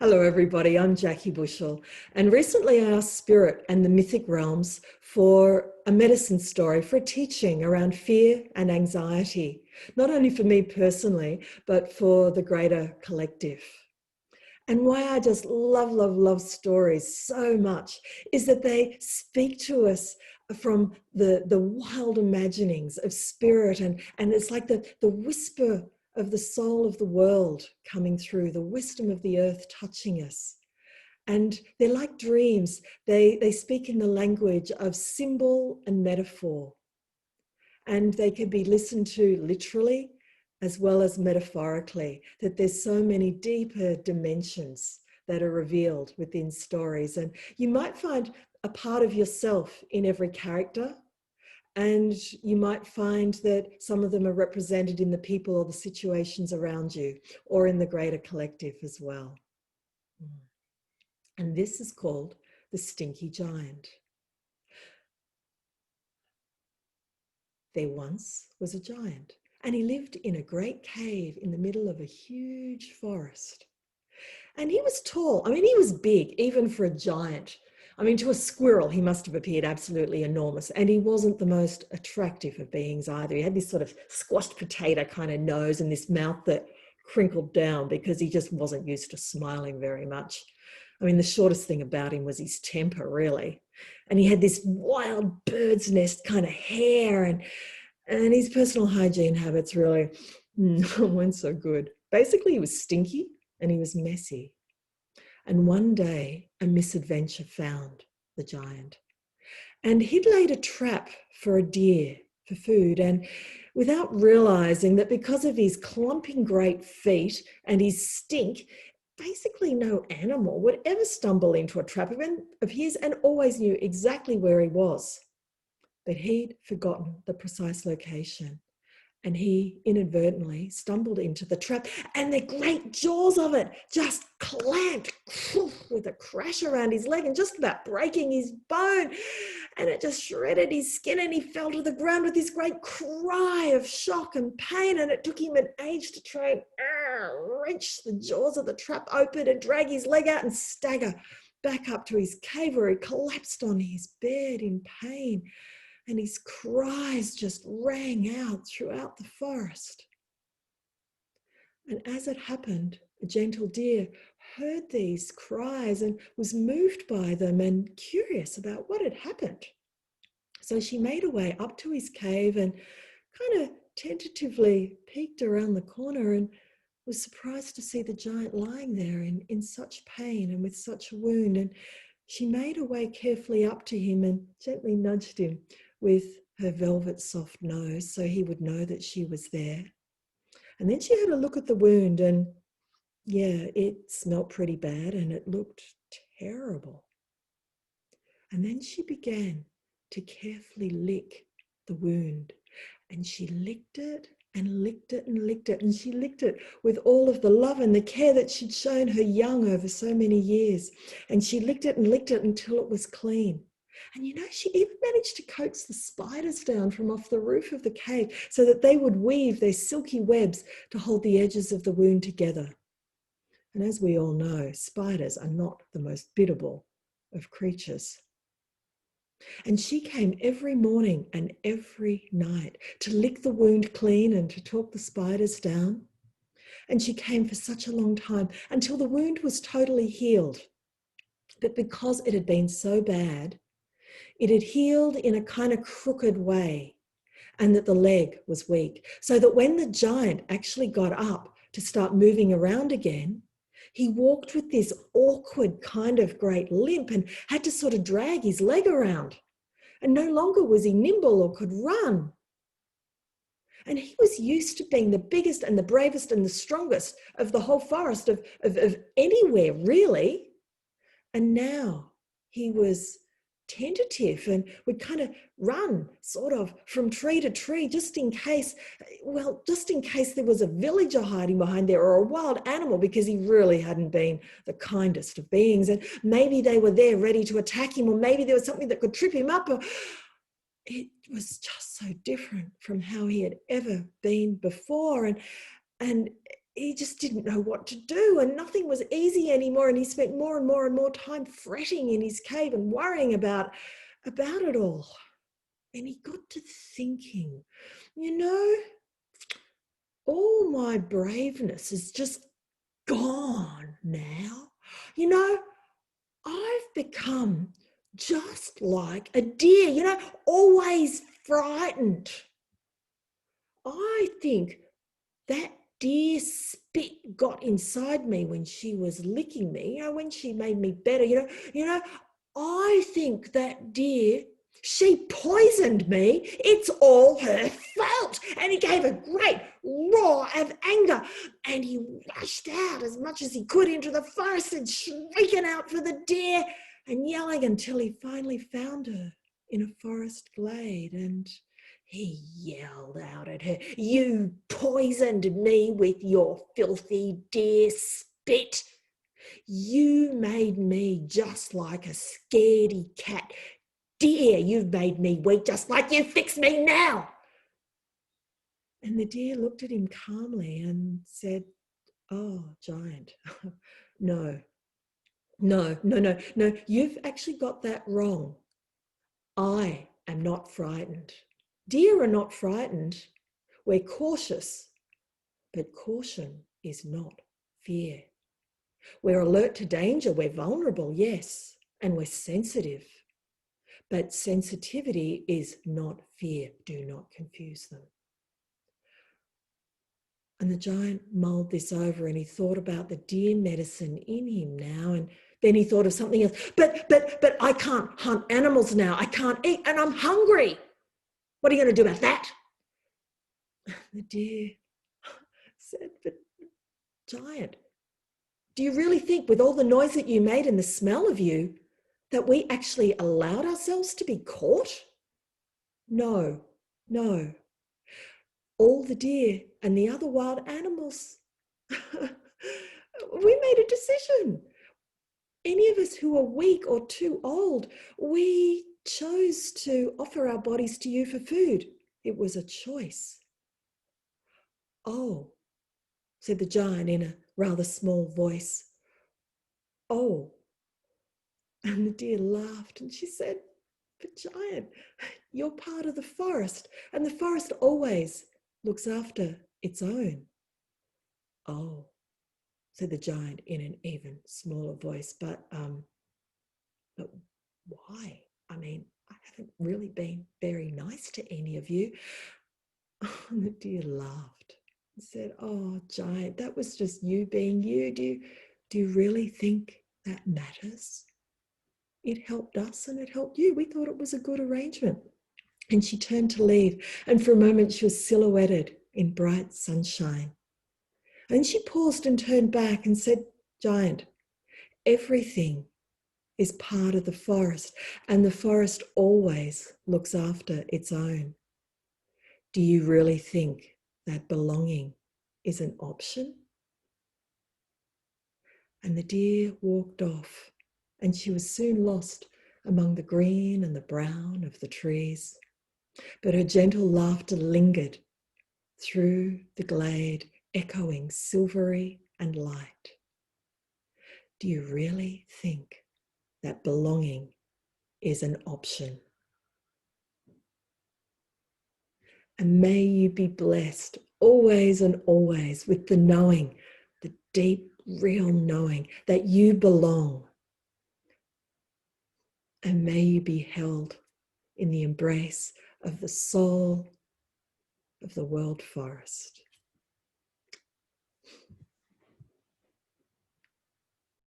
Hello, everybody. I'm Jackie Bushell, and recently I asked Spirit and the mythic realms for a medicine story, for a teaching around fear and anxiety, not only for me personally, but for the greater collective. And why I just love stories so much is that they speak to us from the wild imaginings of spirit, and it's like the whisper of the soul of the world coming through, the wisdom of the earth touching us. And they're like dreams. They speak in the language of symbol and metaphor. And they can be listened to literally as well as metaphorically, that there's so many deeper dimensions that are revealed within stories. And you might find a part of yourself in every character, and you might find that some of them are represented in the people or the situations around you, or in the greater collective as well. And this is called the Stinky Giant. There once was a giant, and he lived in a great cave in the middle of a huge forest. And he was tall. I mean, he was big, even for a giant. I mean, to a squirrel, he must have appeared absolutely enormous. And he wasn't the most attractive of beings either. He had this sort of squashed potato kind of nose and this mouth that crinkled down because he just wasn't used to smiling very much. I mean, the shortest thing about him was his temper, really. And he had this wild bird's nest kind of hair, and his personal hygiene habits really weren't so good. Basically, he was stinky and he was messy. And one day, a misadventure found the giant. And he'd laid a trap for a deer for food. And without realizing that because of his clumping great feet and his stink, basically no animal would ever stumble into a trap of his, and always knew exactly where he was. But he'd forgotten the precise location, and he inadvertently stumbled into the trap, and the great jaws of it just clamped with a crash around his leg and just about breaking his bone. And it just shredded his skin, and he fell to the ground with this great cry of shock and pain. And it took him an age to try and wrench the jaws of the trap open and drag his leg out and stagger back up to his cave, where he collapsed on his bed in pain. And his cries just rang out throughout the forest. And as it happened, a gentle deer heard these cries and was moved by them and curious about what had happened. So she made her way up to his cave and kind of tentatively peeked around the corner, and was surprised to see the giant lying there in such pain and with such a wound. And she made her way carefully up to him and gently nudged him with her velvet soft nose so he would know that she was there. And then she had a look at the wound, and yeah, it smelled pretty bad and it looked terrible. And then she began to carefully lick the wound, and she licked it and licked it and licked it, and she licked it with all of the love and the care that she'd shown her young over so many years. And she licked it and licked it until it was clean. And you know, she even managed to coax the spiders down from off the roof of the cave so that they would weave their silky webs to hold the edges of the wound together. And as we all know, spiders are not the most biddable of creatures. And she came every morning and every night to lick the wound clean and to talk the spiders down. And she came for such a long time until the wound was totally healed. But because it had been so bad, it had healed in a kind of crooked way, and that the leg was weak. So that when the giant actually got up to start moving around again, he walked with this awkward kind of great limp and had to sort of drag his leg around. And no longer was he nimble or could run. And he was used to being the biggest and the bravest and the strongest of the whole forest, of anywhere, really. And now he was tentative and would kind of run sort of from tree to tree just in case there was a villager hiding behind there, or a wild animal, because he really hadn't been the kindest of beings. And maybe they were there ready to attack him, or maybe there was something that could trip him up. It was just so different from how he had ever been before. And he just didn't know what to do, and nothing was easy anymore. And he spent more and more and more time fretting in his cave and worrying about it all. And he got to thinking, you know, all my braveness is just gone now. You know, I've become just like a deer, you know, always frightened. I think that deer spit got inside me when she was licking me, you know, when she made me better, I think that deer, she poisoned me. It's all her fault. And he gave a great roar of anger, and he rushed out as much as he could into the forest and shrieking out for the deer and yelling until he finally found her in a forest glade. And he yelled out at her, "You poisoned me with your filthy deer spit. You made me just like a scaredy cat. Dear, you've made me weak just like you fixed me now." And the deer looked at him calmly and said, "Oh, giant, no, no, you've actually got that wrong. I am not frightened. Deer are not frightened. We're cautious, but caution is not fear. We're alert to danger, we're vulnerable, yes, and we're sensitive. But sensitivity is not fear. Do not confuse them." And the giant mulled this over, and he thought about the deer medicine in him now, and then he thought of something else. But I can't hunt animals now. I can't eat, and I'm hungry. What are you going to do about that? The deer said, "But giant, do you really think with all the noise that you made and the smell of you that we actually allowed ourselves to be caught? No, no. All the deer and the other wild animals, we made a decision. Any of us who are weak or too old, we chose to offer our bodies to you for food. It was a choice." "Oh," said the giant in a rather small voice. "Oh." And the deer laughed, and she said, "But giant, you're part of the forest, and the forest always looks after its own." "Oh," said the giant in an even smaller voice, but why? I mean, I haven't really been very nice to any of you." And the deer laughed and said, "Oh, giant, that was just you being you. Do you really think that matters? It helped us and it helped you. We thought it was a good arrangement." And she turned to leave, and for a moment she was silhouetted in bright sunshine. And she paused and turned back and said, "Giant, everything is part of the forest, and the forest always looks after its own. Do you really think that belonging is an option?" And the deer walked off, and she was soon lost among the green and the brown of the trees. But her gentle laughter lingered through the glade, echoing silvery and light. Do you really think that belonging is an option? And may you be blessed always and always with the knowing, the deep, real knowing that you belong. And may you be held in the embrace of the soul of the world forest.